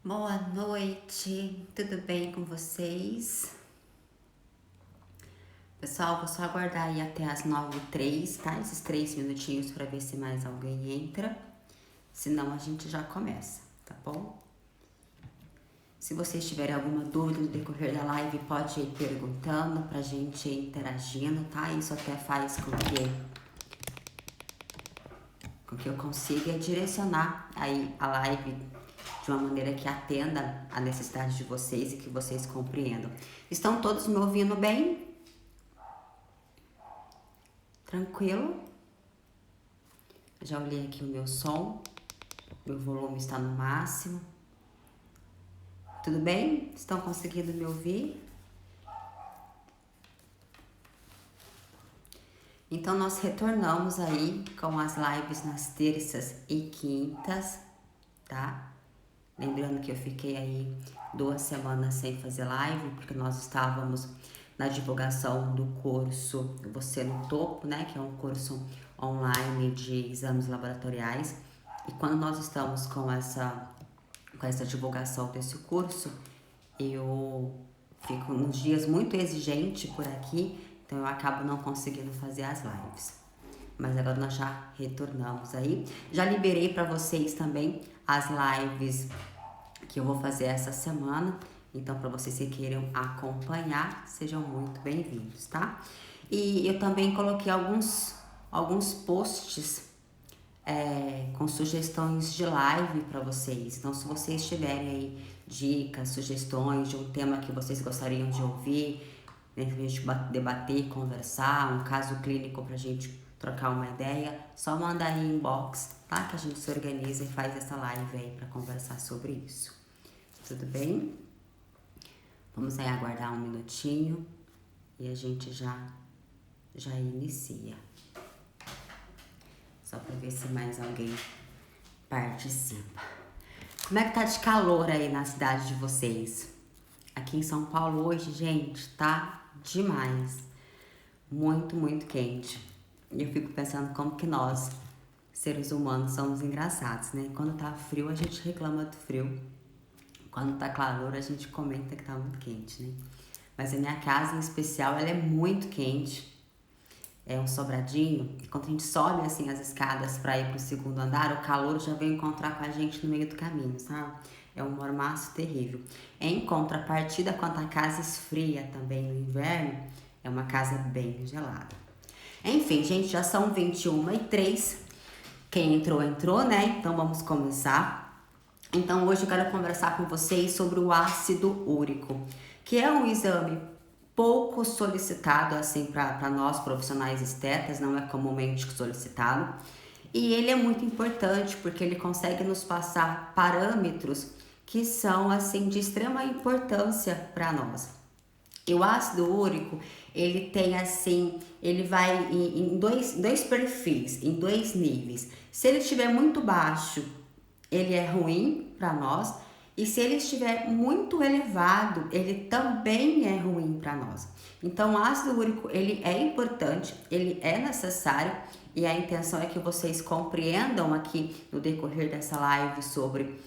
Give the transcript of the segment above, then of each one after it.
Boa noite, tudo bem com vocês? Pessoal, vou só aguardar aí até as 9h03, tá? Esses 3 minutinhos para ver se mais alguém entra. Senão a gente já começa, tá bom? Se vocês tiverem alguma dúvida no decorrer da live, pode ir perguntando pra gente ir interagindo, tá? Isso até faz com que eu consiga direcionar aí a live de uma maneira que atenda a necessidade de vocês e que vocês compreendam. Estão todos me ouvindo bem? Tranquilo? Já olhei aqui o meu som, meu volume está no máximo. Tudo bem? Estão conseguindo me ouvir? Então nós retornamos aí com as lives nas terças e quintas, tá? Lembrando que eu fiquei aí 2 semanas sem fazer live, porque nós estávamos na divulgação do curso Você no Topo, né? Que é um curso online de exames laboratoriais. E quando nós estamos com essa divulgação desse curso, eu fico uns dias muito exigente por aqui, então eu acabo não conseguindo fazer as lives. Mas agora nós já retornamos aí. Já liberei para vocês também as lives que eu vou fazer essa semana. Então, para vocês que queiram acompanhar, sejam muito bem-vindos, tá? E eu também coloquei alguns posts com sugestões de live para vocês. Então, se vocês tiverem aí dicas, sugestões de um tema que vocês gostariam de ouvir, né, pra gente debater, conversar, um caso clínico pra gente trocar uma ideia, só manda aí inbox, tá? Que a gente se organiza e faz essa live aí para conversar sobre isso. Tudo bem? Vamos aí aguardar um minutinho e a gente já inicia. Só para ver se mais alguém participa. Como é que tá de calor aí na cidade de vocês? Aqui em São Paulo hoje, gente, tá demais. Muito, muito quente. E eu fico pensando como que nós, seres humanos, somos engraçados, né? Quando tá frio, a gente reclama do frio. Quando tá calor, a gente comenta que tá muito quente, né? Mas a minha casa, em especial, ela é muito quente. É um sobradinho. E quando a gente sobe, assim, as escadas pra ir pro segundo andar, o calor já vem encontrar com a gente no meio do caminho, sabe? É um mormaço terrível. Em contrapartida, quando a casa esfria também no inverno, é uma casa bem gelada. Enfim, gente, já são 21h03. Quem entrou, né? Então vamos começar. Então hoje eu quero conversar com vocês sobre o ácido úrico, que é um exame pouco solicitado assim para nós profissionais estetas, não é comumente solicitado. E ele é muito importante porque ele consegue nos passar parâmetros que são assim de extrema importância para nós. E o ácido úrico, ele tem assim, ele vai em dois perfis, em 2 níveis. Se ele estiver muito baixo, ele é ruim para nós. E se ele estiver muito elevado, ele também é ruim para nós. Então, o ácido úrico, ele é importante, ele é necessário. E a intenção é que vocês compreendam aqui no decorrer dessa live sobre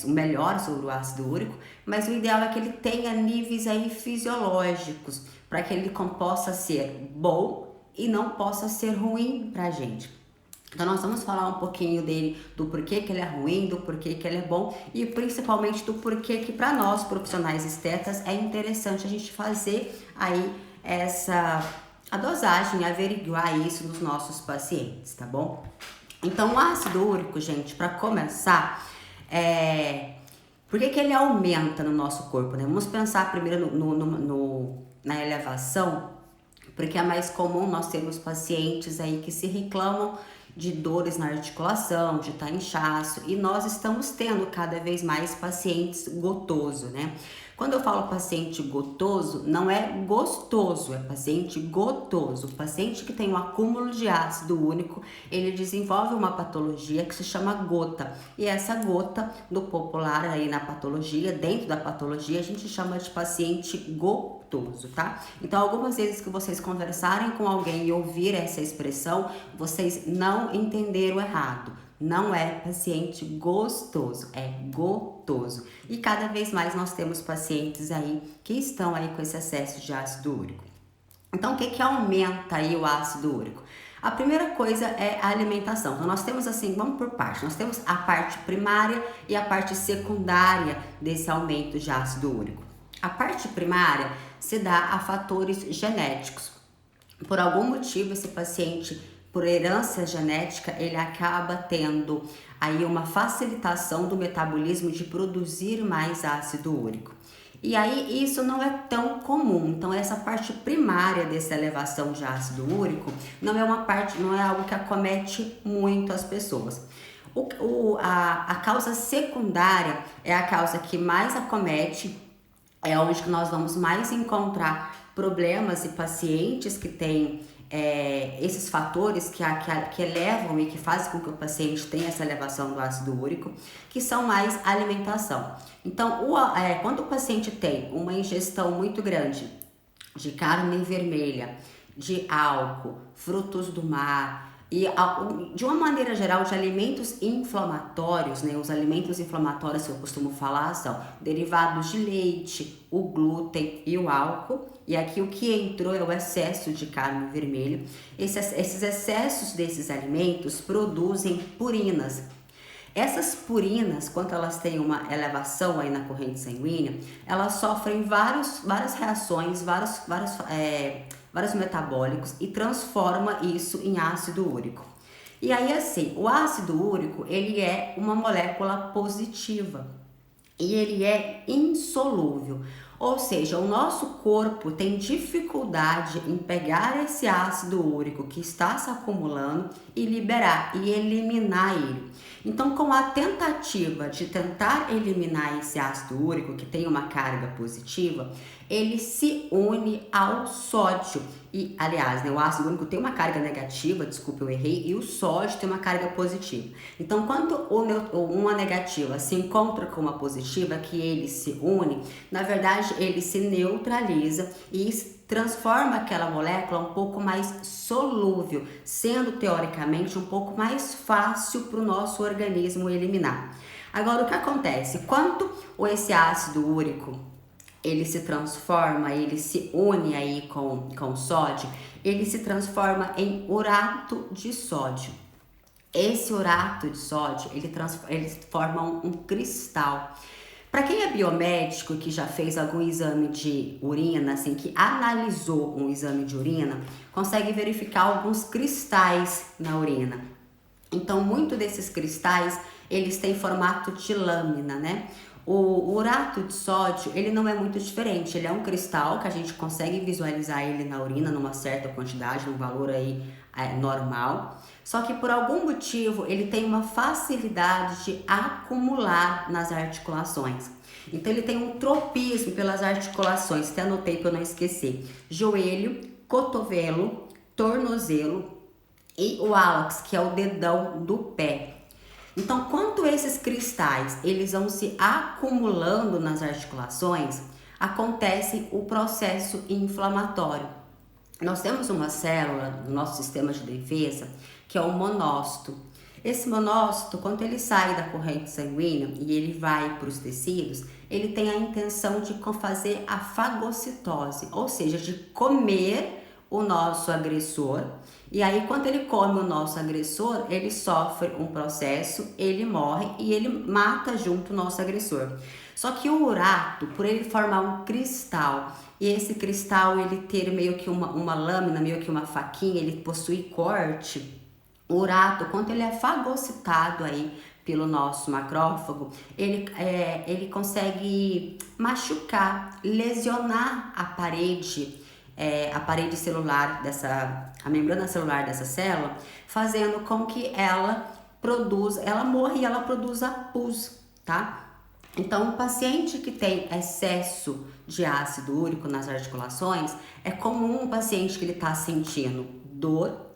o melhor sobre o ácido úrico, mas o ideal é que ele tenha níveis aí fisiológicos, para que ele possa ser bom e não possa ser ruim pra gente. Então nós vamos falar um pouquinho dele, do porquê que ele é ruim, do porquê que ele é bom e principalmente do porquê que para nós profissionais estetas é interessante a gente fazer aí a dosagem, averiguar isso nos nossos pacientes, tá bom? Então o ácido úrico, gente, para começar, por que ele aumenta no nosso corpo, né? Vamos pensar primeiro na elevação, porque é mais comum nós termos pacientes aí que se reclamam de dores na articulação, de estar inchaço, e nós estamos tendo cada vez mais pacientes gotoso, né? Quando eu falo paciente gotoso, não é gostoso, é paciente gotoso. O paciente que tem um acúmulo de ácido úrico, ele desenvolve uma patologia que se chama gota. E essa gota, no popular aí na patologia, dentro da patologia, a gente chama de paciente gotoso, tá? Então, algumas vezes que vocês conversarem com alguém e ouvir essa expressão, vocês não entenderam errado. Não é paciente gostoso, é gotoso. E cada vez mais nós temos pacientes aí que estão aí com esse excesso de ácido úrico. Então, o que que aumenta aí o ácido úrico? A primeira coisa é a alimentação. Então, nós temos assim, vamos por parte. Nós temos a parte primária e a parte secundária desse aumento de ácido úrico. A parte primária se dá a fatores genéticos. Por algum motivo, esse paciente, por herança genética, ele acaba tendo aí uma facilitação do metabolismo de produzir mais ácido úrico. E aí isso não é tão comum. Então essa parte primária dessa elevação de ácido úrico não é algo que acomete muito as pessoas. A causa secundária é a causa que mais acomete, é onde que nós vamos mais encontrar problemas e pacientes que têm esses fatores que elevam e que fazem com que o paciente tenha essa elevação do ácido úrico, que são mais alimentação. Então, quando o paciente tem uma ingestão muito grande de carne vermelha, de álcool, frutos do mar, e de uma maneira geral de alimentos inflamatórios, né? Os alimentos inflamatórios que eu costumo falar são derivados de leite, o glúten e o álcool. E aqui o que entrou é o excesso de carne vermelha. Esses excessos desses alimentos produzem purinas. Essas purinas, quando elas têm uma elevação aí na corrente sanguínea, elas sofrem várias reações, vários metabólicos e transforma isso em ácido úrico. E aí assim, o ácido úrico, ele é uma molécula positiva e ele é insolúvel. Ou seja, o nosso corpo tem dificuldade em pegar esse ácido úrico que está se acumulando e liberar e eliminar ele. Então, com a tentativa de tentar eliminar esse ácido úrico que tem uma carga positiva, ele se une ao sódio. E, aliás, né, o ácido úrico tem uma carga negativa, desculpa, eu errei, e o sódio tem uma carga positiva. Então, quando uma negativa se encontra com uma positiva, que ele se une, na verdade, ele se neutraliza e transforma aquela molécula um pouco mais solúvel, sendo teoricamente um pouco mais fácil para o nosso organismo eliminar. Agora, o que acontece? Quando esse ácido úrico ele se transforma, ele se une aí com o sódio, ele se transforma em urato de sódio. Esse urato de sódio, ele forma um cristal. Para quem é biomédico que já fez algum exame de urina, assim, que analisou um exame de urina, consegue verificar alguns cristais na urina. Então, muito desses cristais, eles têm formato de lâmina, né? O urato de sódio, ele não é muito diferente, ele é um cristal que a gente consegue visualizar ele na urina numa certa quantidade, num valor aí normal, só que por algum motivo ele tem uma facilidade de acumular nas articulações. Então ele tem um tropismo pelas articulações, até anotei para eu não esquecer: joelho, cotovelo, tornozelo e o hálux, que é o dedão do pé. Então, quando esses cristais eles vão se acumulando nas articulações, acontece o processo inflamatório. Nós temos uma célula no nosso sistema de defesa que é o monócito. Esse monócito, quando ele sai da corrente sanguínea e ele vai para os tecidos, ele tem a intenção de fazer a fagocitose, ou seja, de comer o nosso agressor. E aí, quando ele come o nosso agressor, ele sofre um processo, ele morre e ele mata junto o nosso agressor. Só que o urato, por ele formar um cristal, e esse cristal ele ter meio que uma lâmina, meio que uma faquinha, ele possui corte, o urato, quando ele é fagocitado aí pelo nosso macrófago, ele consegue machucar, lesionar a parede celular a membrana celular dessa célula, fazendo com que ela morra e ela produza pus, tá? Então, o paciente que tem excesso de ácido úrico nas articulações, é comum um paciente que ele está sentindo dor,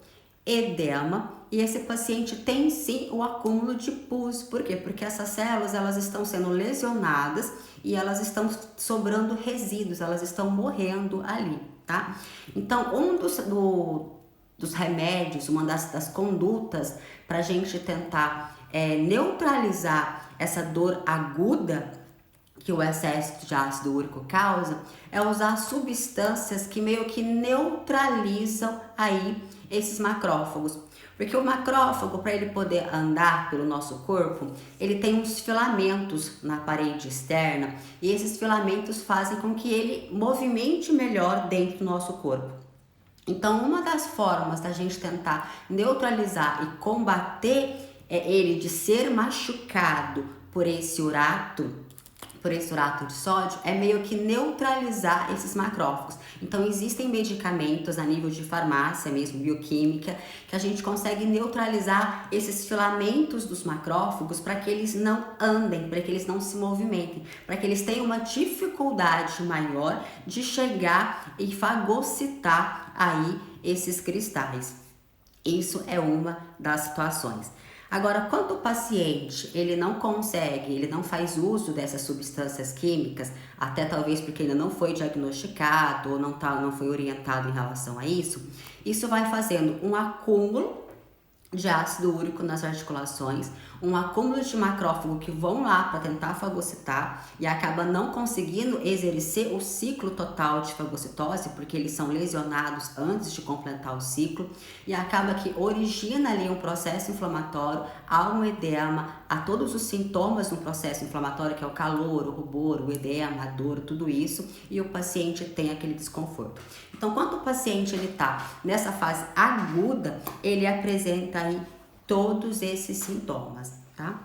edema, e esse paciente tem sim o acúmulo de pus. Por quê? Porque essas células elas estão sendo lesionadas e elas estão sobrando resíduos, elas estão morrendo ali, tá? Então, um dos remédios, uma das condutas para a gente tentar neutralizar essa dor aguda que o excesso de ácido úrico causa, é usar substâncias que meio que neutralizam aí esses macrófagos. Porque o macrófago, para ele poder andar pelo nosso corpo, ele tem uns filamentos na parede externa e esses filamentos fazem com que ele movimente melhor dentro do nosso corpo. Então, uma das formas da gente tentar neutralizar e combater ele de ser machucado por esse urato de sódio, é meio que neutralizar esses macrófagos. Então, existem medicamentos a nível de farmácia mesmo, bioquímica, que a gente consegue neutralizar esses filamentos dos macrófagos para que eles não andem, para que eles não se movimentem, para que eles tenham uma dificuldade maior de chegar e fagocitar aí esses cristais. Isso é uma das situações. Agora, quando o paciente ele não consegue, ele não faz uso dessas substâncias químicas, até talvez porque ainda não foi diagnosticado ou não foi orientado em relação a isso vai fazendo um acúmulo de ácido úrico nas articulações, um acúmulo de macrófago que vão lá para tentar fagocitar e acaba não conseguindo exercer o ciclo total de fagocitose, porque eles são lesionados antes de completar o ciclo, e acaba que origina ali um processo inflamatório, há um edema, há todos os sintomas do processo inflamatório, que é o calor, o rubor, o edema, a dor, tudo isso, e o paciente tem aquele desconforto. Então, quando o paciente ele tá nessa fase aguda, ele apresenta aí todos esses sintomas, tá?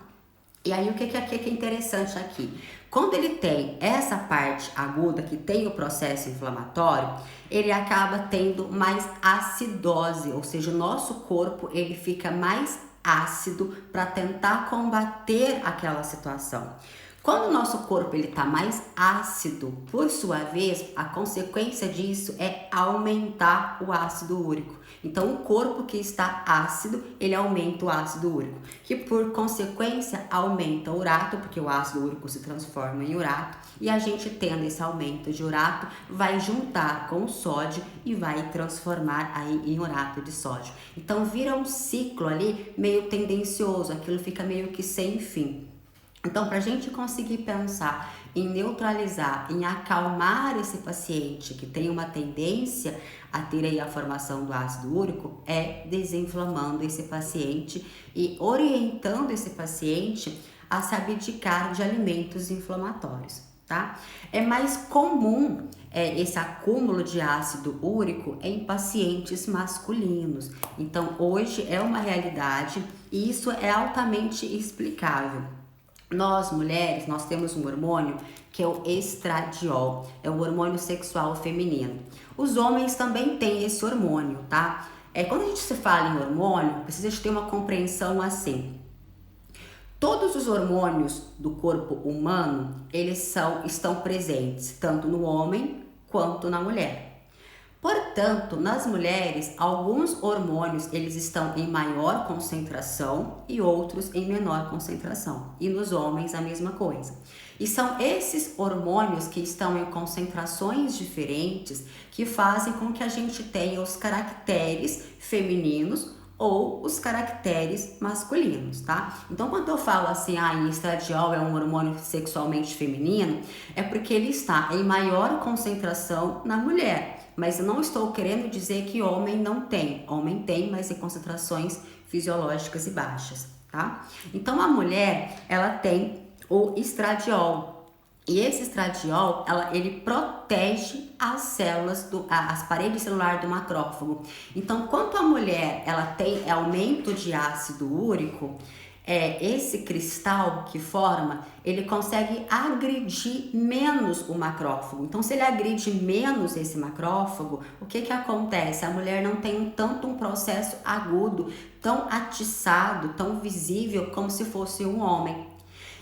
E aí, o que é interessante aqui? Quando ele tem essa parte aguda, que tem o processo inflamatório, ele acaba tendo mais acidose, ou seja, o nosso corpo ele fica mais ácido para tentar combater aquela situação. Quando o nosso corpo ele tá mais ácido, por sua vez, a consequência disso é aumentar o ácido úrico. Então, o corpo que está ácido, ele aumenta o ácido úrico, que por consequência aumenta o urato, porque o ácido úrico se transforma em urato, e a gente tendo esse aumento de urato, vai juntar com o sódio e vai transformar aí em urato de sódio. Então, vira um ciclo ali meio tendencioso, aquilo fica meio que sem fim. Então, para a gente conseguir pensar em neutralizar, em acalmar esse paciente que tem uma tendência a ter aí a formação do ácido úrico, é desinflamando esse paciente e orientando esse paciente a se abdicar de alimentos inflamatórios, tá? É mais comum esse acúmulo de ácido úrico em pacientes masculinos. Então, hoje é uma realidade e isso é altamente explicável. Nós, mulheres, nós temos um hormônio que é o estradiol, é o hormônio sexual feminino. Os homens também têm esse hormônio, tá? Quando a gente se fala em hormônio, precisa de ter uma compreensão assim. Todos os hormônios do corpo humano, eles estão presentes, tanto no homem quanto na mulher. Portanto, nas mulheres, alguns hormônios eles estão em maior concentração e outros em menor concentração. E nos homens a mesma coisa. E são esses hormônios que estão em concentrações diferentes que fazem com que a gente tenha os caracteres femininos ou os caracteres masculinos, tá? Então, quando eu falo assim, estradiol é um hormônio sexualmente feminino, é porque ele está em maior concentração na mulher. Mas eu não estou querendo dizer que homem não tem. Homem tem, mas em concentrações fisiológicas e baixas, tá? Então, a mulher, ela tem o estradiol. E esse estradiol, ele protege as células, as paredes celulares do macrófago. Então, quando a mulher, ela tem aumento de ácido úrico, esse cristal que forma, ele consegue agredir menos o macrófago. Então, se ele agride menos esse macrófago, o que acontece? A mulher não tem tanto um processo agudo, tão atiçado, tão visível como se fosse um homem.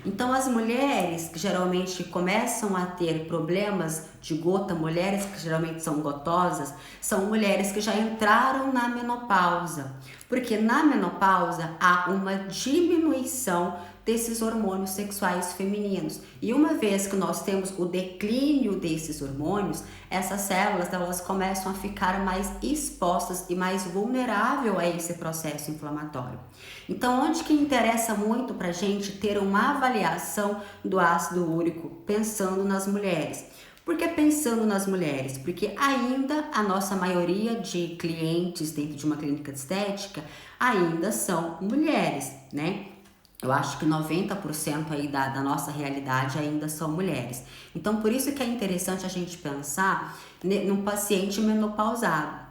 Então, as mulheres que geralmente começam a ter problemas de gota, mulheres que geralmente são gotosas, são mulheres que já entraram na menopausa. Porque na menopausa há uma diminuição desses hormônios sexuais femininos. E uma vez que nós temos o declínio desses hormônios, essas células elas começam a ficar mais expostas e mais vulnerável a esse processo inflamatório. Então, onde que interessa muito para a gente ter uma avaliação do ácido úrico pensando nas mulheres? Por que pensando nas mulheres? Porque ainda a nossa maioria de clientes dentro de uma clínica de estética ainda são mulheres, né? Eu acho que 90% aí da nossa realidade ainda são mulheres. Então, por isso que é interessante a gente pensar num paciente menopausado.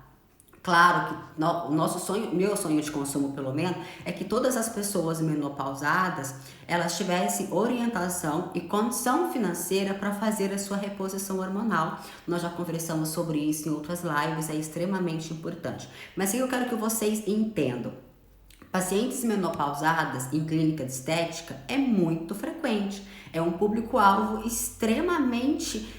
Claro que o nosso sonho, meu sonho de consumo pelo menos, é que todas as pessoas menopausadas, elas tivessem orientação e condição financeira para fazer a sua reposição hormonal. Nós já conversamos sobre isso em outras lives, é extremamente importante. Mas o que eu quero que vocês entendam. Pacientes menopausadas em clínica de estética é muito frequente, é um público-alvo extremamente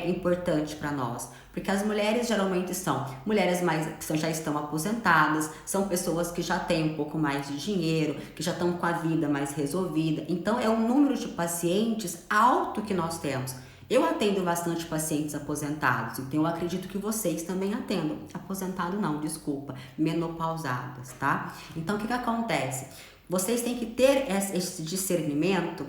importante para nós, porque as mulheres geralmente são mulheres que já estão aposentadas, são pessoas que já têm um pouco mais de dinheiro, que já estão com a vida mais resolvida, então é um número de pacientes alto que nós temos. Eu atendo bastante pacientes aposentados, então eu acredito que vocês também atendam. Aposentado não, desculpa, menopausadas, tá? Então o que acontece? Vocês têm que ter esse discernimento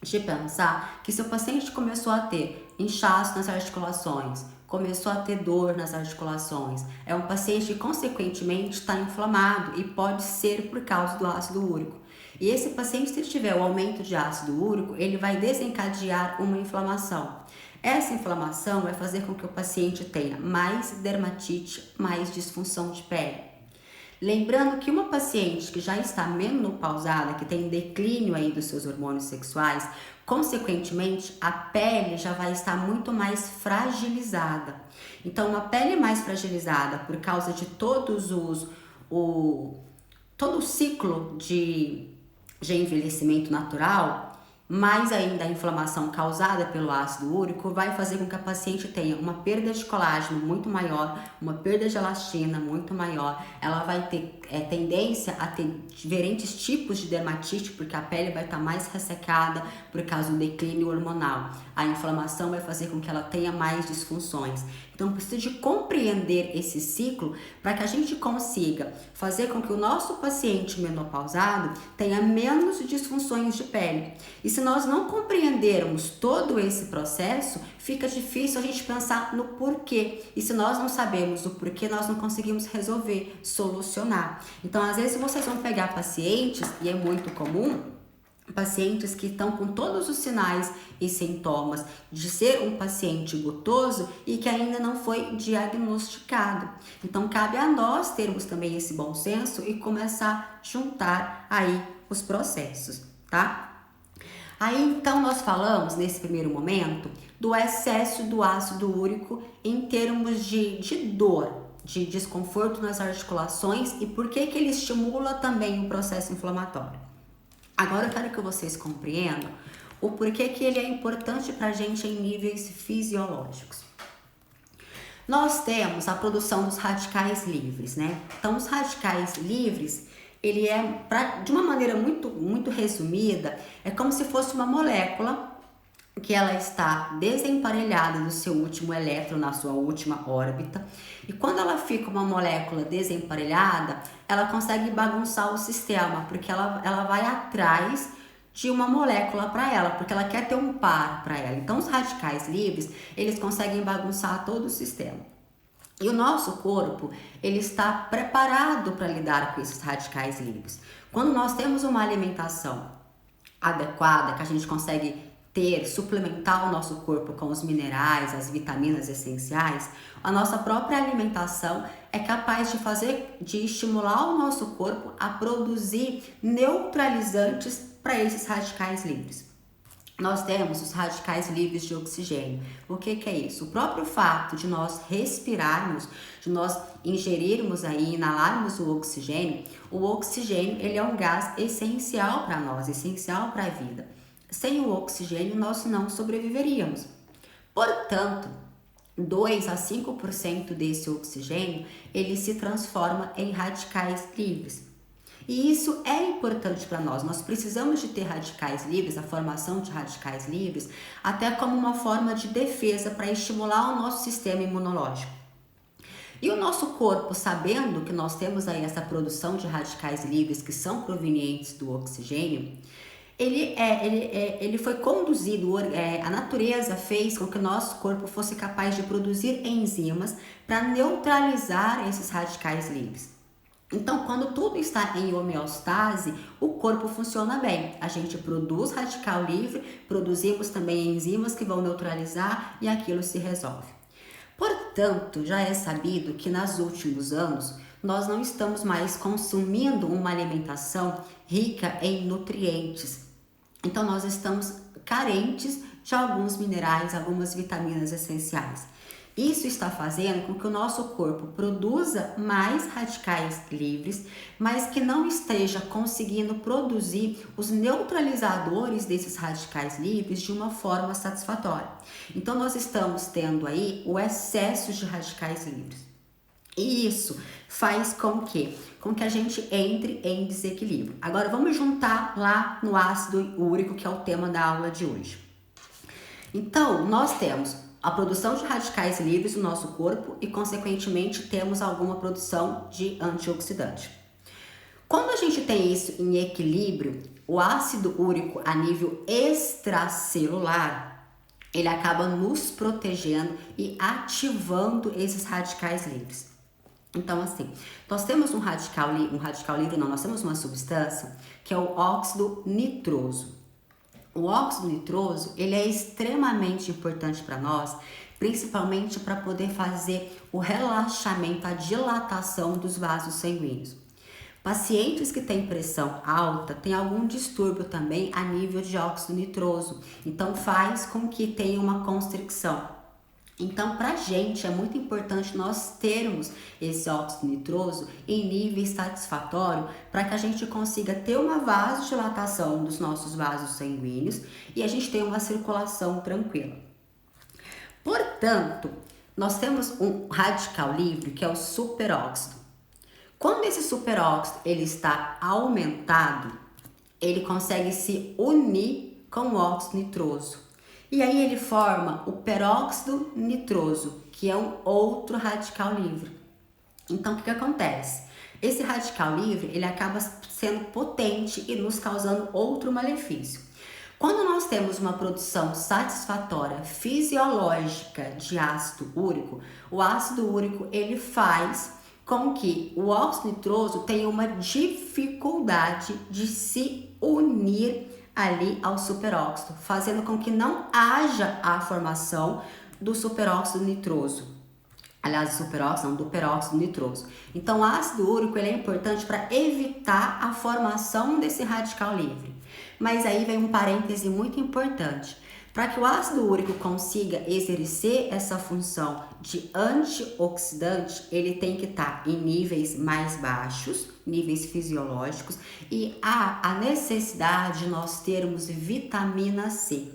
de pensar que se o paciente começou a ter inchaço nas articulações, começou a ter dor nas articulações, é um paciente que consequentemente está inflamado e pode ser por causa do ácido úrico. E esse paciente, se tiver o aumento de ácido úrico, ele vai desencadear uma inflamação. Essa inflamação vai fazer com que o paciente tenha mais dermatite, mais disfunção de pele. Lembrando que uma paciente que já está menopausada, que tem declínio aí dos seus hormônios sexuais, consequentemente a pele já vai estar muito mais fragilizada. Então, uma pele mais fragilizada por causa de todo o ciclo de envelhecimento natural, mais ainda a inflamação causada pelo ácido úrico vai fazer com que a paciente tenha uma perda de colágeno muito maior, uma perda de elastina muito maior, ela vai ter tendência a ter diferentes tipos de dermatite, porque a pele vai estar mais ressecada por causa do declínio hormonal. A inflamação vai fazer com que ela tenha mais disfunções. Então, precisa de compreender esse ciclo para que a gente consiga fazer com que o nosso paciente menopausado tenha menos disfunções de pele. E se nós não compreendermos todo esse processo, fica difícil a gente pensar no porquê. E se nós não sabemos o porquê, nós não conseguimos resolver, solucionar. Então, às vezes vocês vão pegar pacientes, e é muito comum, pacientes que estão com todos os sinais e sintomas de ser um paciente gotoso e que ainda não foi diagnosticado. Então, cabe a nós termos também esse bom senso e começar a juntar aí os processos, tá? Aí, então, nós falamos, nesse primeiro momento, do excesso do ácido úrico em termos de dor, de desconforto nas articulações e por que ele estimula também o processo inflamatório. Agora eu quero que vocês compreendam o porquê que ele é importante para a gente em níveis fisiológicos. Nós temos a produção dos radicais livres, né? Então, os radicais livres, ele de uma maneira muito resumida, é como se fosse uma molécula que ela está desemparelhada do seu último elétron na sua última órbita, e quando ela fica uma molécula desemparelhada, ela consegue bagunçar o sistema, porque ela vai atrás de uma molécula para ela, porque ela quer ter um par para ela. Então, os radicais livres, eles conseguem bagunçar todo o sistema. E o nosso corpo, ele está preparado para lidar com esses radicais livres. Quando nós temos uma alimentação adequada, que a gente consegue suplementar o nosso corpo com os minerais, as vitaminas essenciais, a nossa própria alimentação é capaz de estimular o nosso corpo a produzir neutralizantes para esses radicais livres. Nós temos os radicais livres de oxigênio. O que é isso? O próprio fato de nós respirarmos, de nós ingerirmos aí, inalarmos o oxigênio ele é um gás essencial para nós, essencial para a vida. Sem o oxigênio, nós não sobreviveríamos. Portanto, 2 a 5% desse oxigênio, ele se transforma em radicais livres. E isso é importante para nós. Nós precisamos de ter radicais livres, a formação de radicais livres, até como uma forma de defesa para estimular o nosso sistema imunológico. E o nosso corpo, sabendo que nós temos aí essa produção de radicais livres que são provenientes do oxigênio, ele foi conduzido, a natureza fez com que o nosso corpo fosse capaz de produzir enzimas para neutralizar esses radicais livres. Então, quando tudo está em homeostase, o corpo funciona bem. A gente produz radical livre, produzimos também enzimas que vão neutralizar e aquilo se resolve. Portanto, já é sabido que nos últimos anos nós não estamos mais consumindo uma alimentação rica em nutrientes. Então, nós estamos carentes de alguns minerais, algumas vitaminas essenciais. Isso está fazendo com que o nosso corpo produza mais radicais livres, mas que não esteja conseguindo produzir os neutralizadores desses radicais livres de uma forma satisfatória. Então, nós estamos tendo aí o excesso de radicais livres. E isso faz com que a gente entre em desequilíbrio. Agora, vamos juntar lá no ácido úrico, que é o tema da aula de hoje. Então, nós temos a produção de radicais livres no nosso corpo e, consequentemente, temos alguma produção de antioxidante. Quando a gente tem isso em equilíbrio, o ácido úrico a nível extracelular, ele acaba nos protegendo e ativando esses radicais livres. Então, assim, nós temos nós temos uma substância que é o óxido nitroso. O óxido nitroso, ele é extremamente importante para nós, principalmente para poder fazer o relaxamento, a dilatação dos vasos sanguíneos. Pacientes que têm pressão alta têm algum distúrbio também a nível de óxido nitroso, então faz com que tenha uma constricção. Então, para a gente é muito importante nós termos esse óxido nitroso em nível satisfatório para que a gente consiga ter uma vasodilatação dos nossos vasos sanguíneos e a gente tenha uma circulação tranquila. Portanto, nós temos um radical livre que é o superóxido. Quando esse superóxido ele está aumentado, ele consegue se unir com o óxido nitroso. E aí ele forma o peróxido nitroso, que é um outro radical livre. Então, o que acontece? Esse radical livre, ele acaba sendo potente e nos causando outro malefício. Quando nós temos uma produção satisfatória fisiológica de ácido úrico, o ácido úrico, ele faz com que o óxido nitroso tenha uma dificuldade de se unir ali ao superóxido, fazendo com que não haja a formação do superóxido nitroso. Aliás, do peróxido nitroso. Então, o ácido úrico ele é importante para evitar a formação desse radical livre. Mas aí vem um parêntese muito importante. Para que o ácido úrico consiga exercer essa função de antioxidante, ele tem que estar em níveis mais baixos, níveis fisiológicos, e há a necessidade de nós termos vitamina C.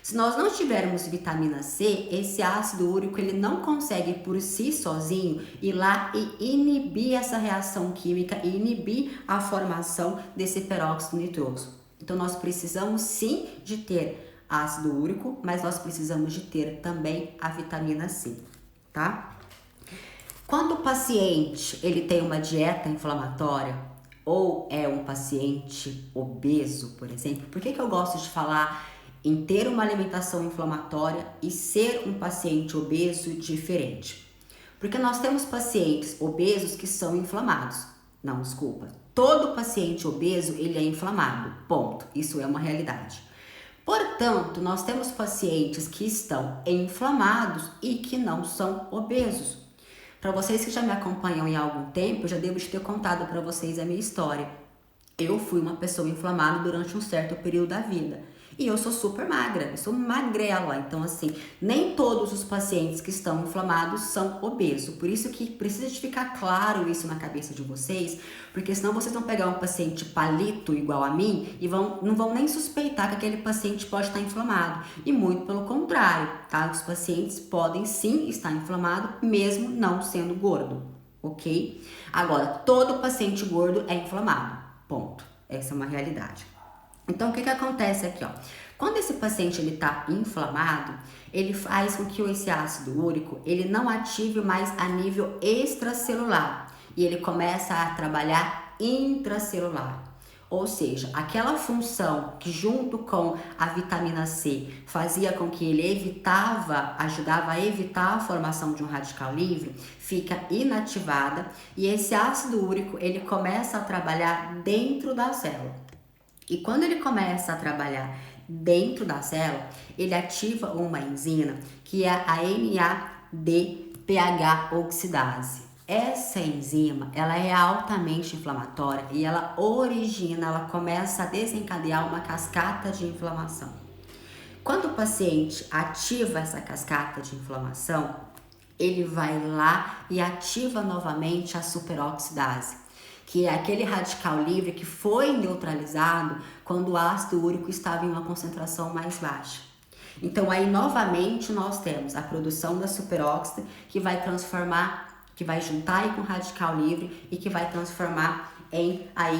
Se nós não tivermos vitamina C, esse ácido úrico ele não consegue por si sozinho ir lá e inibir essa reação química e inibir a formação desse peróxido nitroso. Então nós precisamos sim de ter ácido úrico, mas nós precisamos de ter também a vitamina C, tá? Quando o paciente ele tem uma dieta inflamatória ou é um paciente obeso, por exemplo, por que eu gosto de falar em ter uma alimentação inflamatória e ser um paciente obeso diferente? Porque nós temos pacientes obesos que são inflamados. Não, desculpa. Todo paciente obeso ele é inflamado, ponto. Isso é uma realidade. Portanto, nós temos pacientes que estão inflamados e que não são obesos. Para vocês que já me acompanham em algum tempo, eu já devo ter contado para vocês a minha história. Eu fui uma pessoa inflamada durante um certo período da vida. E eu sou super magra, eu sou magrela. Então, assim, nem todos os pacientes que estão inflamados são obesos. Por isso que precisa de ficar claro isso na cabeça de vocês, porque senão vocês vão pegar um paciente palito igual a mim e não vão nem suspeitar que aquele paciente pode estar inflamado. E muito pelo contrário, tá? Os pacientes podem sim estar inflamados, mesmo não sendo gordo, ok? Agora, todo paciente gordo é inflamado. Ponto. Essa é uma realidade. Então, o que acontece aqui, ó? Quando esse paciente ele tá inflamado, ele faz com que esse ácido úrico, ele não ative mais a nível extracelular e ele começa a trabalhar intracelular. Ou seja, aquela função que junto com a vitamina C fazia com que ele ajudava a evitar a formação de um radical livre, fica inativada e esse ácido úrico ele começa a trabalhar dentro da célula. E quando ele começa a trabalhar dentro da célula, ele ativa uma enzima que é a NADPH oxidase. Essa enzima, ela é altamente inflamatória e ela começa a desencadear uma cascata de inflamação. Quando o paciente ativa essa cascata de inflamação, ele vai lá e ativa novamente a superoxidase, que é aquele radical livre que foi neutralizado quando o ácido úrico estava em uma concentração mais baixa. Então aí novamente nós temos a produção da superóxido que vai juntar aí com o radical livre e que vai transformar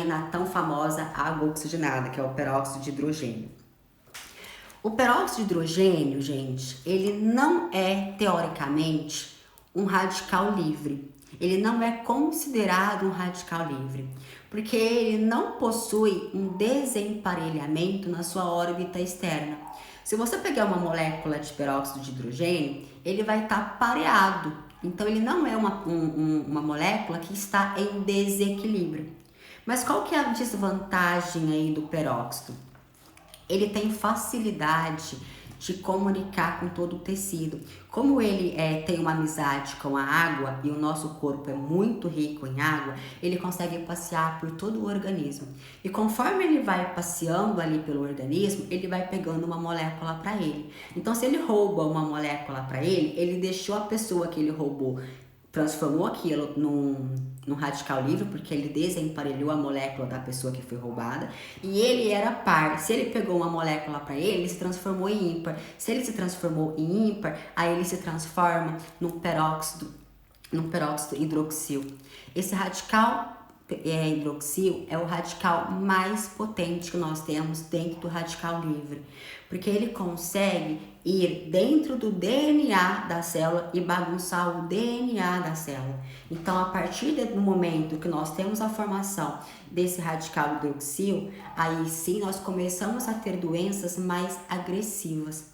na tão famosa água oxigenada, que é o peróxido de hidrogênio. O peróxido de hidrogênio, gente, ele não é teoricamente um radical livre. Ele não é considerado um radical livre, porque ele não possui um desemparelhamento na sua órbita externa. Se você pegar uma molécula de peróxido de hidrogênio, ele vai estar pareado. Então, ele não é uma molécula que está em desequilíbrio. Mas qual que é a desvantagem aí do peróxido? Ele tem facilidade de comunicar com todo o tecido. Como ele tem uma amizade com a água e o nosso corpo é muito rico em água, ele consegue passear por todo o organismo. E conforme ele vai passeando ali pelo organismo, ele vai pegando uma molécula para ele. Então, se ele rouba uma molécula para ele deixou a pessoa que ele roubou, transformou aquilo num radical livre, porque ele desemparelhou a molécula da pessoa que foi roubada, e ele era par. Se ele pegou uma molécula para ele se transformou em ímpar. Se ele se transformou em ímpar, aí ele se transforma num peróxido hidroxil. Esse radical hidroxil é o radical mais potente que nós temos dentro do radical livre, porque ele consegue ir dentro do DNA da célula e bagunçar o DNA da célula. Então, a partir do momento que nós temos a formação desse radical hidroxil, aí sim nós começamos a ter doenças mais agressivas.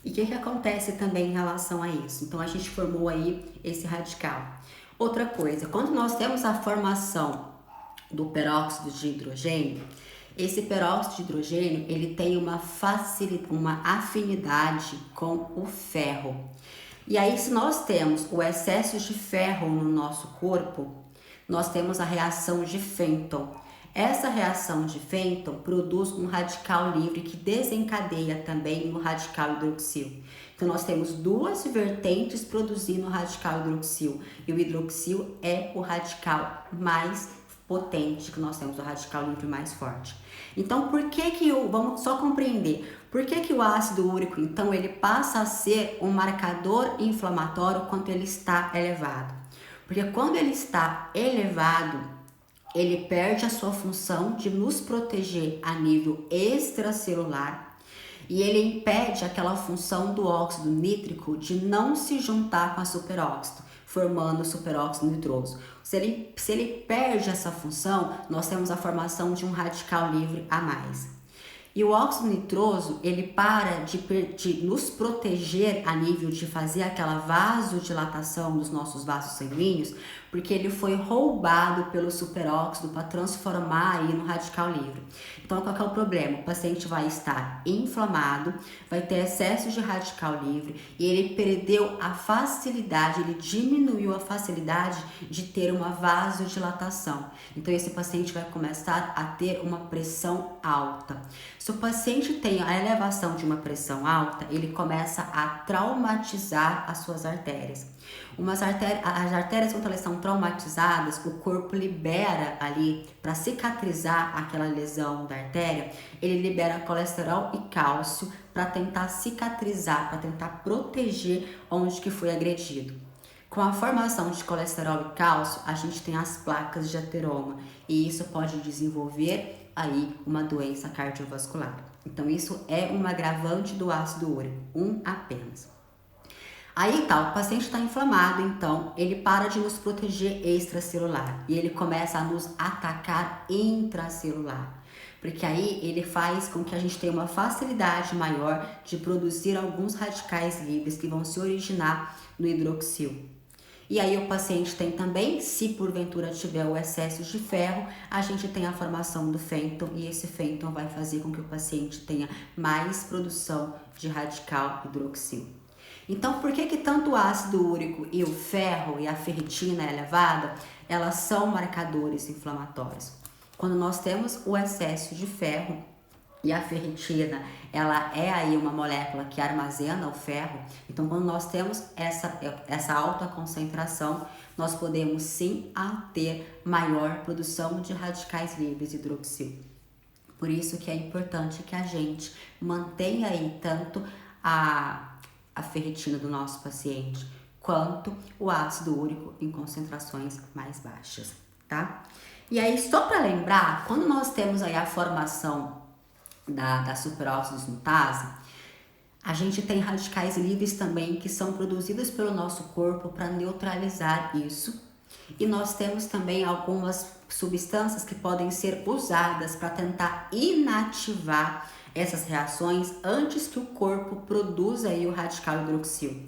E o que acontece também em relação a isso? Então, a gente formou aí esse radical. Outra coisa, quando nós temos a formação do peróxido de hidrogênio, esse peróxido de hidrogênio ele tem uma afinidade com o ferro. E aí, se nós temos o excesso de ferro no nosso corpo, nós temos a reação de Fenton. Essa reação de Fenton produz um radical livre que desencadeia também o radical hidroxil. Então, nós temos duas vertentes produzindo o radical hidroxil. E o hidroxil é o radical mais potente que nós temos, o radical livre mais forte. Então, vamos só compreender, por que o ácido úrico, então, ele passa a ser um marcador inflamatório quando ele está elevado? Porque quando ele está elevado, ele perde a sua função de nos proteger a nível extracelular e ele impede aquela função do óxido nítrico de não se juntar com a superóxido, formando o superóxido nitroso. Se ele perde essa função, nós temos a formação de um radical livre a mais. E o óxido nitroso, ele para de nos proteger a nível de fazer aquela vasodilatação dos nossos vasos sanguíneos, porque ele foi roubado pelo superóxido para transformar aí no radical livre. Então, qual que é o problema? O paciente vai estar inflamado, vai ter excesso de radical livre e ele perdeu a facilidade, ele diminuiu a facilidade de ter uma vasodilatação. Então, esse paciente vai começar a ter uma pressão alta. Se o paciente tem a elevação de uma pressão alta, ele começa a traumatizar as suas artérias. As artérias, quando elas estão traumatizadas, o corpo libera ali, para cicatrizar aquela lesão da artéria, ele libera colesterol e cálcio para tentar cicatrizar, para tentar proteger onde que foi agredido. Com a formação de colesterol e cálcio, a gente tem as placas de ateroma e isso pode desenvolver aí uma doença cardiovascular. Então isso é um agravante do ácido úrico, um apenas. Aí tá, o paciente está inflamado, então ele para de nos proteger extracelular e ele começa a nos atacar intracelular. Porque aí ele faz com que a gente tenha uma facilidade maior de produzir alguns radicais livres que vão se originar no hidroxil. E aí o paciente tem também, se porventura tiver o excesso de ferro, a gente tem a formação do fênton e esse fênton vai fazer com que o paciente tenha mais produção de radical hidroxil. Então, por que tanto o ácido úrico e o ferro e a ferritina elevada, elas são marcadores inflamatórios? Quando nós temos o excesso de ferro e a ferritina, ela é aí uma molécula que armazena o ferro. Então, quando nós temos essa alta concentração, nós podemos sim ter maior produção de radicais livres de hidroxil. Por isso que é importante que a gente mantenha aí tanto a ferritina do nosso paciente quanto o ácido úrico em concentrações mais baixas, tá? E aí, só para lembrar, quando nós temos aí a formação da superóxido dismutase, a gente tem radicais livres também que são produzidos pelo nosso corpo para neutralizar isso. E nós temos também algumas substâncias que podem ser usadas para tentar inativar essas reações antes que o corpo produza aí o radical hidroxil.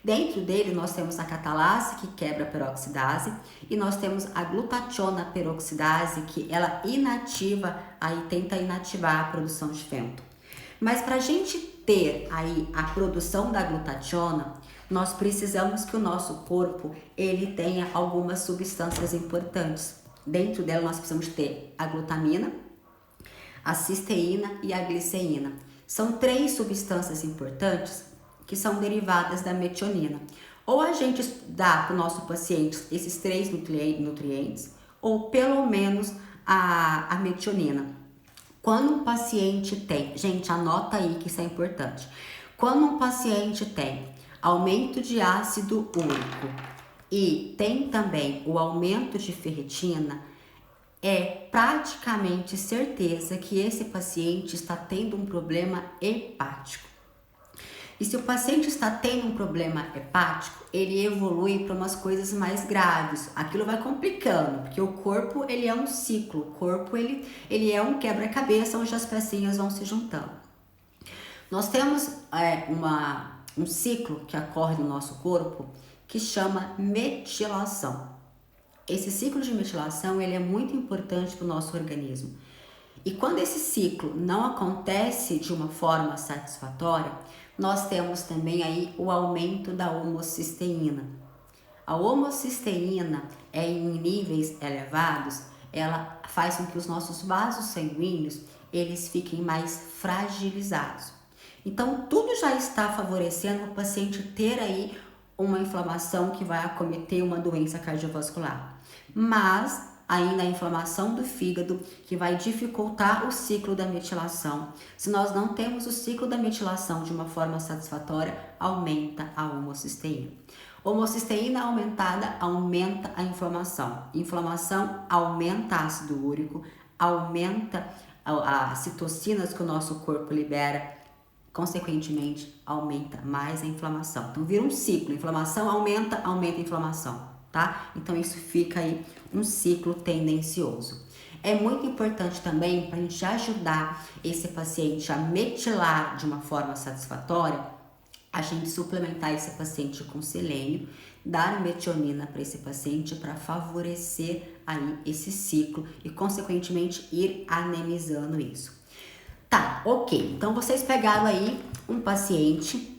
Dentro dele nós temos a catalase, que quebra a peroxidase, e nós temos a glutationa peroxidase, que ela inativa, aí tenta inativar a produção de fênton. Mas para a gente ter aí a produção da glutationa, nós precisamos que o nosso corpo ele tenha algumas substâncias importantes. Dentro dela nós precisamos ter a glutamina, a cisteína e a gliceína. São 3 substâncias importantes que são derivadas da metionina. Ou a gente dá para o nosso paciente esses 3 nutrientes, ou pelo menos a metionina. Quando um paciente tem, gente, anota aí que isso é importante. Quando um paciente tem aumento de ácido úrico e tem também o aumento de ferritina, é praticamente certeza que esse paciente está tendo um problema hepático. E se o paciente está tendo um problema hepático, ele evolui para umas coisas mais graves. Aquilo vai complicando, porque o corpo ele é um ciclo, o corpo ele é um quebra-cabeça onde as pecinhas vão se juntando. Nós temos um ciclo que ocorre no nosso corpo que chama metilação. Esse ciclo de metilação ele é muito importante para o nosso organismo. E quando esse ciclo não acontece de uma forma satisfatória, nós temos também aí o aumento da homocisteína. A homocisteína em níveis elevados, ela faz com que os nossos vasos sanguíneos eles fiquem mais fragilizados. Então, tudo já está favorecendo o paciente ter aí uma inflamação que vai acometer uma doença cardiovascular. Mas ainda a inflamação do fígado que vai dificultar o ciclo da metilação. Se nós não temos o ciclo da metilação de uma forma satisfatória, aumenta a homocisteína. Homocisteína aumentada aumenta a inflamação. Inflamação aumenta ácido úrico, aumenta as citocinas que o nosso corpo libera, consequentemente aumenta mais a inflamação. Então vira um ciclo, inflamação aumenta, aumenta a inflamação. Tá? Então isso fica aí um ciclo tendencioso. É muito importante também para a gente ajudar esse paciente a metilar de uma forma satisfatória, a gente suplementar esse paciente com selênio, dar metionina para esse paciente para favorecer aí esse ciclo e consequentemente ir anemizando isso. Tá, ok. Então vocês pegaram aí um paciente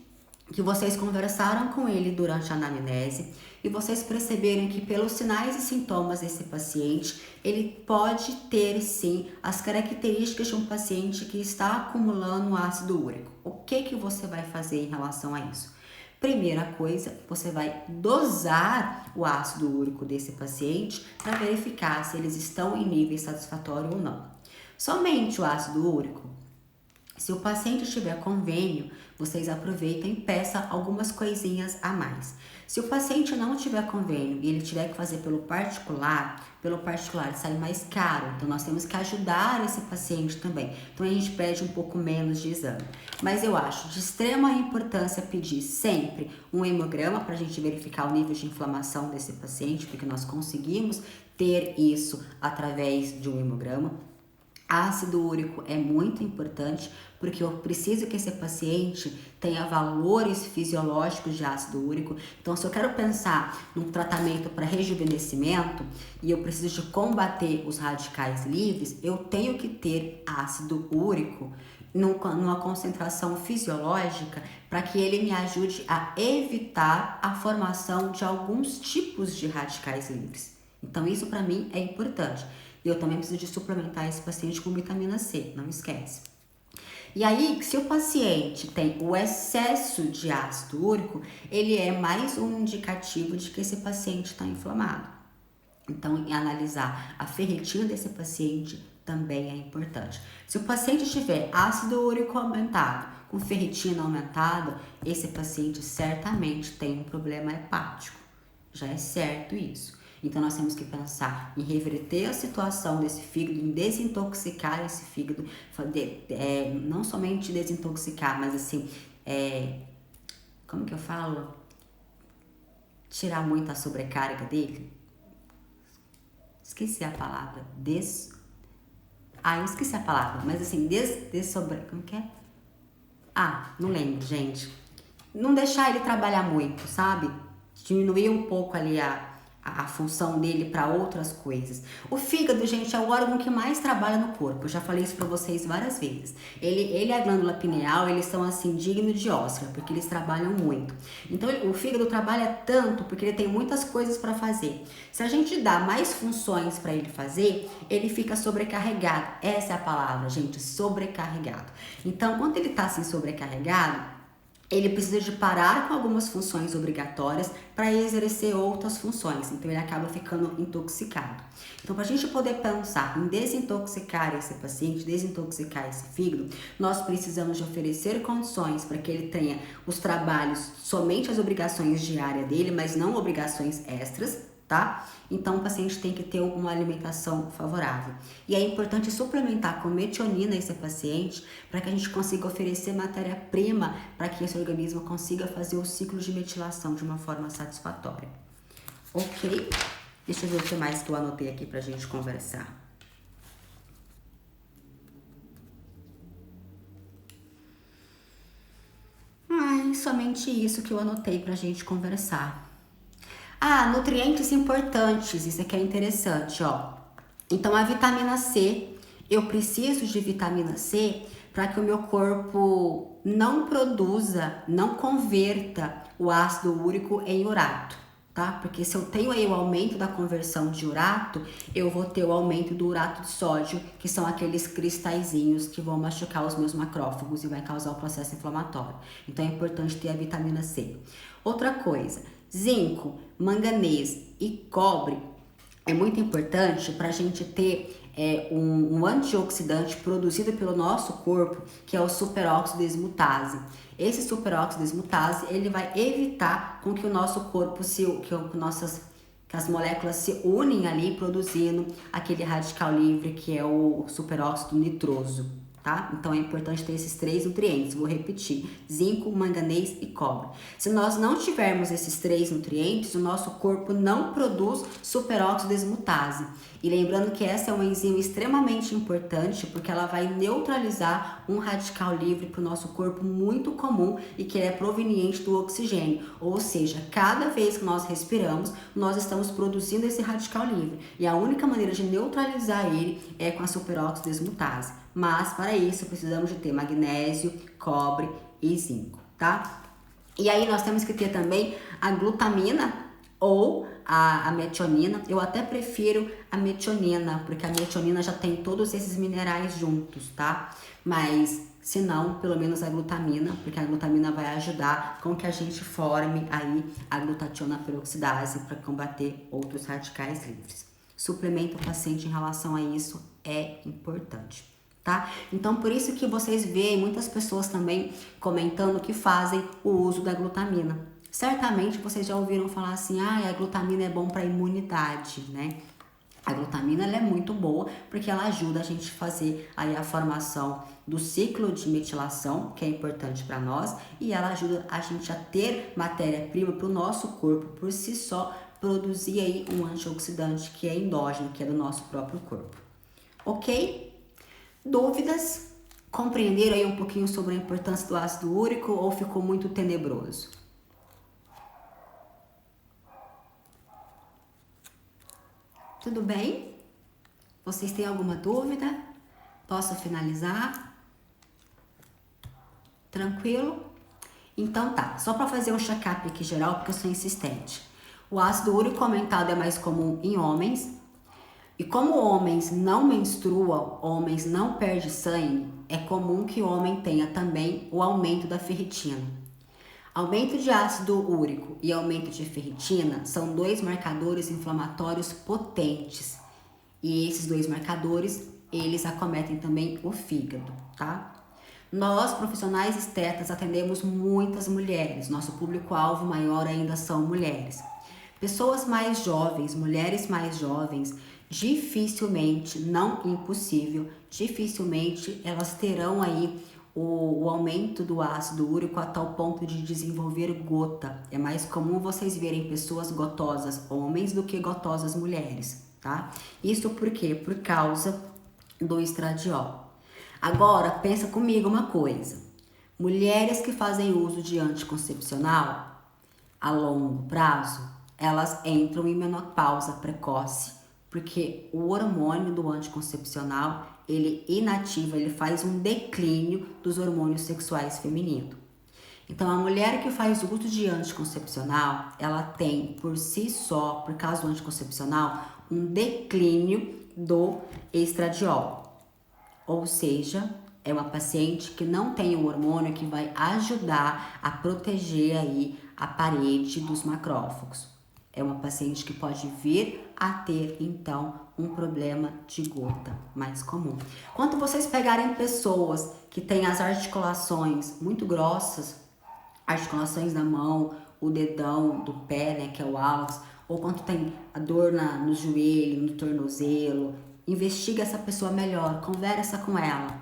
que vocês conversaram com ele durante a anamnese e vocês perceberam que pelos sinais e sintomas desse paciente, ele pode ter sim as características de um paciente que está acumulando ácido úrico. O que você vai fazer em relação a isso? Primeira coisa, você vai dosar o ácido úrico desse paciente para verificar se eles estão em nível satisfatório ou não. Somente o ácido úrico. Se o paciente tiver convênio, vocês aproveitem e peçam algumas coisinhas a mais. Se o paciente não tiver convênio e ele tiver que fazer pelo particular sai mais caro. Então, nós temos que ajudar esse paciente também. Então, a gente pede um pouco menos de exame. Mas eu acho de extrema importância pedir sempre um hemograma para a gente verificar o nível de inflamação desse paciente, porque nós conseguimos ter isso através de um hemograma. Ácido úrico é muito importante porque eu preciso que esse paciente tenha valores fisiológicos de ácido úrico. Então, se eu quero pensar num tratamento para rejuvenescimento e eu preciso de combater os radicais livres, eu tenho que ter ácido úrico numa concentração fisiológica para que ele me ajude a evitar a formação de alguns tipos de radicais livres. Então, isso para mim é importante. E eu também preciso de suplementar esse paciente com vitamina C, não esquece. E aí, se o paciente tem o excesso de ácido úrico, ele é mais um indicativo de que esse paciente está inflamado. Então, analisar a ferritina desse paciente também é importante. Se o paciente tiver ácido úrico aumentado, com ferritina aumentada, esse paciente certamente tem um problema hepático. Já é certo isso. Então, nós temos que pensar em reverter a situação desse fígado, em desintoxicar esse fígado, não somente desintoxicar, mas assim, como que eu falo? Tirar muita sobrecarga dele. Esqueci a palavra. Eu esqueci a palavra, mas assim, como que é? Não lembro, gente. Não deixar ele trabalhar muito, sabe? Diminuir um pouco ali a função dele para outras coisas. O fígado, gente, é o órgão que mais trabalha no corpo. Eu já falei isso para vocês várias vezes. Ele e a glândula pineal, eles são assim dignos de Oscar, porque eles trabalham muito. Então, o fígado trabalha tanto porque ele tem muitas coisas para fazer. Se a gente dá mais funções para ele fazer, ele fica sobrecarregado. Essa é a palavra, gente, sobrecarregado. Então, quando ele tá assim sobrecarregado, ele precisa de parar com algumas funções obrigatórias para exercer outras funções. Então, ele acaba ficando intoxicado. Então, para a gente poder pensar em desintoxicar esse paciente, desintoxicar esse fígado, nós precisamos de oferecer condições para que ele tenha os trabalhos, somente as obrigações diárias dele, mas não obrigações extras, tá? Então, o paciente tem que ter uma alimentação favorável. E é importante suplementar com metionina esse paciente para que a gente consiga oferecer matéria-prima para que esse organismo consiga fazer o ciclo de metilação de uma forma satisfatória. Ok? Deixa eu ver o que mais que eu anotei aqui pra gente conversar. Somente isso que eu anotei pra gente conversar. Nutrientes importantes, isso aqui é interessante, ó. Então, a vitamina C, eu preciso de vitamina C para que o meu corpo não produza, não converta o ácido úrico em urato, tá? Porque se eu tenho aí o aumento da conversão de urato, eu vou ter o aumento do urato de sódio, que são aqueles cristalzinhos que vão machucar os meus macrófagos e vai causar o processo inflamatório. Então, é importante ter a vitamina C. Outra coisa, zinco, manganês e cobre é muito importante para a gente ter um antioxidante produzido pelo nosso corpo, que é o superóxido desmutase. Esse superóxido desmutase, ele vai evitar com que o nosso corpo que as moléculas se unem ali produzindo aquele radical livre que é o superóxido nitroso. Tá? Então é importante ter esses 3 nutrientes, vou repetir, zinco, manganês e cobre. Se nós não tivermos esses 3 nutrientes, o nosso corpo não produz superóxido desmutase. E lembrando que essa é uma enzima extremamente importante porque ela vai neutralizar um radical livre para o nosso corpo muito comum e que é proveniente do oxigênio. Ou seja, cada vez que nós respiramos, nós estamos produzindo esse radical livre. E a única maneira de neutralizar ele é com a superóxido desmutase. Mas para isso precisamos de ter magnésio, cobre e zinco, tá? E aí nós temos que ter também a glutamina ou a metionina. Eu até prefiro a metionina, porque a metionina já tem todos esses minerais juntos, tá? Mas se não, pelo menos a glutamina, porque a glutamina vai ajudar com que a gente forme aí a glutationa peroxidase para combater outros radicais livres. Suplemento o paciente em relação a isso é importante. tá? Então, por isso que vocês veem muitas pessoas também comentando que fazem o uso da glutamina. Certamente vocês já ouviram falar assim, a glutamina é bom para imunidade, né? A glutamina ela é muito boa porque ela ajuda a gente a fazer aí a formação do ciclo de metilação, que é importante para nós, e ela ajuda a gente a ter matéria-prima para o nosso corpo por si só produzir aí um antioxidante que é endógeno, que é do nosso próprio corpo. Ok? Dúvidas? Compreenderam aí um pouquinho sobre a importância do ácido úrico ou ficou muito tenebroso? Tudo bem? Vocês têm alguma dúvida? Posso finalizar? Tranquilo? Então tá, só para fazer um check-up aqui geral, porque eu sou insistente. O ácido úrico aumentado é mais comum em homens. E como homens não menstruam, homens não perdem sangue, é comum que o homem tenha também o aumento da ferritina. Aumento de ácido úrico e aumento de ferritina são dois marcadores inflamatórios potentes. E esses dois marcadores, eles acometem também o fígado, tá? Nós, profissionais estetas, atendemos muitas mulheres. Nosso público-alvo maior ainda são mulheres. Pessoas mais jovens, mulheres mais jovens, dificilmente, não impossível, dificilmente elas terão aí o aumento do ácido úrico a tal ponto de desenvolver gota. É mais comum vocês verem pessoas gotosas homens do que gotosas mulheres, tá? Isso por quê? Por causa do estradiol. Agora, pensa comigo uma coisa. Mulheres que fazem uso de anticoncepcional a longo prazo, elas entram em menopausa precoce, porque o hormônio do anticoncepcional, ele inativa, ele faz um declínio dos hormônios sexuais femininos. Então, a mulher que faz uso de anticoncepcional, ela tem por si só, por causa do anticoncepcional, um declínio do estradiol. Ou seja, é uma paciente que não tem o hormônio que vai ajudar a proteger aí a parede dos macrófagos. É uma paciente que pode vir a ter, então, um problema de gota mais comum. Quando vocês pegarem pessoas que têm as articulações muito grossas, articulações da mão, o dedão do pé, né, que é o hálux, ou quando tem a dor no joelho, no tornozelo, investiga essa pessoa melhor, conversa com ela.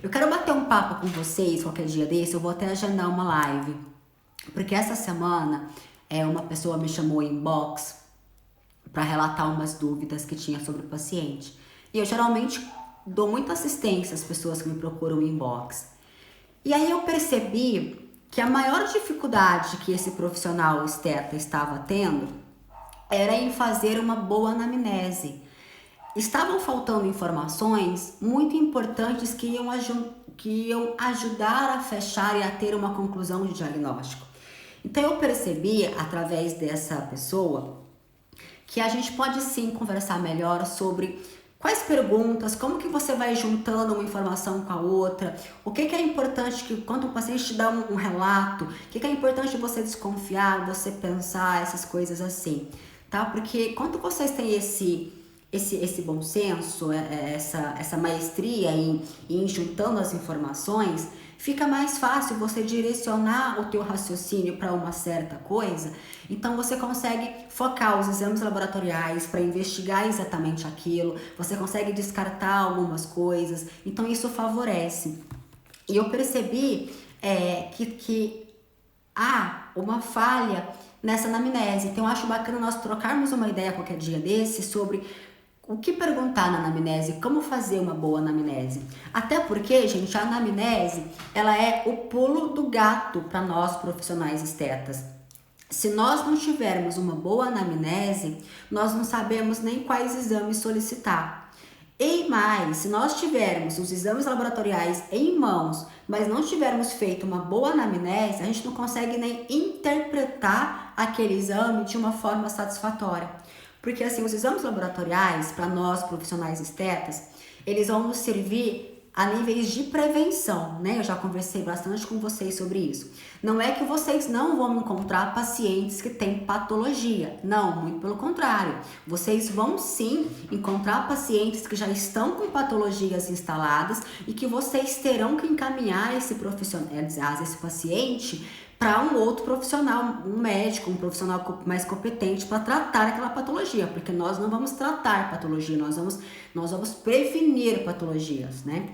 Eu quero bater um papo com vocês qualquer dia desse, eu vou até agendar uma live, porque essa semana uma pessoa me chamou em inbox para relatar umas dúvidas que tinha sobre o paciente. E eu geralmente dou muita assistência às pessoas que me procuram em inbox. E aí eu percebi que a maior dificuldade que esse profissional esteta estava tendo era em fazer uma boa anamnese. Estavam faltando informações muito importantes que iam ajudar a fechar e a ter uma conclusão de diagnóstico. Então eu percebi, através dessa pessoa, que a gente pode sim conversar melhor sobre quais perguntas, como que você vai juntando uma informação com a outra, o que é importante que quando o paciente te dá um relato, o que é importante você desconfiar, você pensar, essas coisas assim, tá? Porque quando vocês têm esse bom senso, essa maestria em juntando as informações, fica mais fácil você direcionar o teu raciocínio para uma certa coisa. Então você consegue focar os exames laboratoriais para investigar exatamente aquilo, você consegue descartar algumas coisas, então isso favorece. E eu percebi que há uma falha nessa anamnese, então eu acho bacana nós trocarmos uma ideia qualquer dia desse sobre o que perguntar na anamnese, como fazer uma boa anamnese. Até porque, gente, a anamnese, ela é o pulo do gato para nós profissionais estetas. Se nós não tivermos uma boa anamnese, nós não sabemos nem quais exames solicitar. E mais, se nós tivermos os exames laboratoriais em mãos, mas não tivermos feito uma boa anamnese, a gente não consegue nem interpretar aquele exame de uma forma satisfatória. Porque assim, os exames laboratoriais, para nós profissionais estetas, eles vão nos servir a níveis de prevenção, né? Eu já conversei bastante com vocês sobre isso. Não é que vocês não vão encontrar pacientes que têm patologia. Não, muito pelo contrário. Vocês vão sim encontrar pacientes que já estão com patologias instaladas e que vocês terão que encaminhar esse profissional, esse paciente para um outro profissional, um médico, um profissional mais competente para tratar aquela patologia, porque nós não vamos tratar patologia, nós vamos prevenir patologias, né?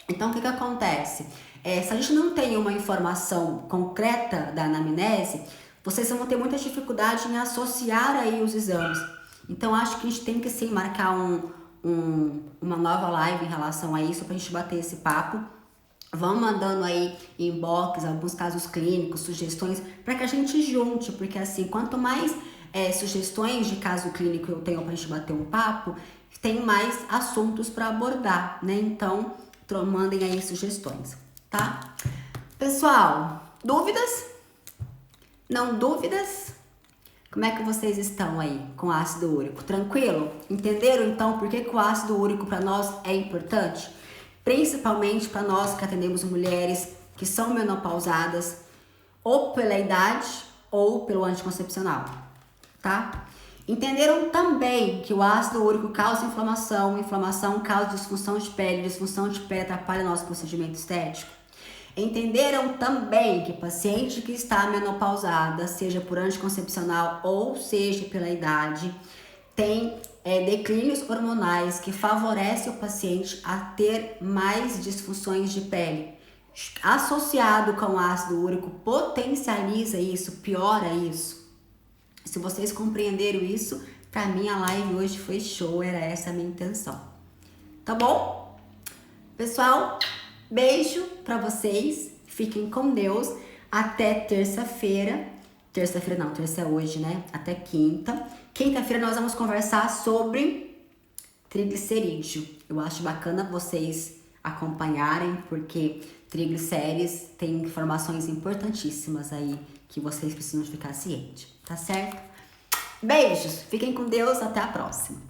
Então, o que acontece? Se a gente não tem uma informação concreta da anamnese, vocês vão ter muita dificuldade em associar aí os exames. Então, acho que a gente tem que sim marcar uma nova live em relação a isso, para a gente bater esse papo. Vão mandando aí inbox, alguns casos clínicos, sugestões, para que a gente junte, porque assim, quanto mais sugestões de caso clínico eu tenho pra gente bater um papo, tem mais assuntos para abordar, né? Então, mandem aí sugestões, tá? Pessoal, dúvidas? Não dúvidas? Como é que vocês estão aí com ácido úrico? Tranquilo? Entenderam então por que o ácido úrico para nós é importante? Principalmente para nós que atendemos mulheres que são menopausadas, ou pela idade ou pelo anticoncepcional, tá? Entenderam também que o ácido úrico causa inflamação, inflamação causa disfunção de pele atrapalha nosso procedimento estético? Entenderam também que paciente que está menopausada, seja por anticoncepcional ou seja pela idade, tem declínios hormonais que favorecem o paciente a ter mais disfunções de pele. Associado com o ácido úrico, potencializa isso, piora isso. Se vocês compreenderam isso, pra mim a live hoje foi show, era essa a minha intenção. Tá bom? Pessoal, beijo pra vocês, fiquem com Deus, até terça-feira. Terça-feira não, terça é hoje, né? Até quinta. Quinta-feira nós vamos conversar sobre triglicerídeo. Eu acho bacana vocês acompanharem, porque triglicérides tem informações importantíssimas aí que vocês precisam ficar cientes, tá certo? Beijos, fiquem com Deus, até a próxima.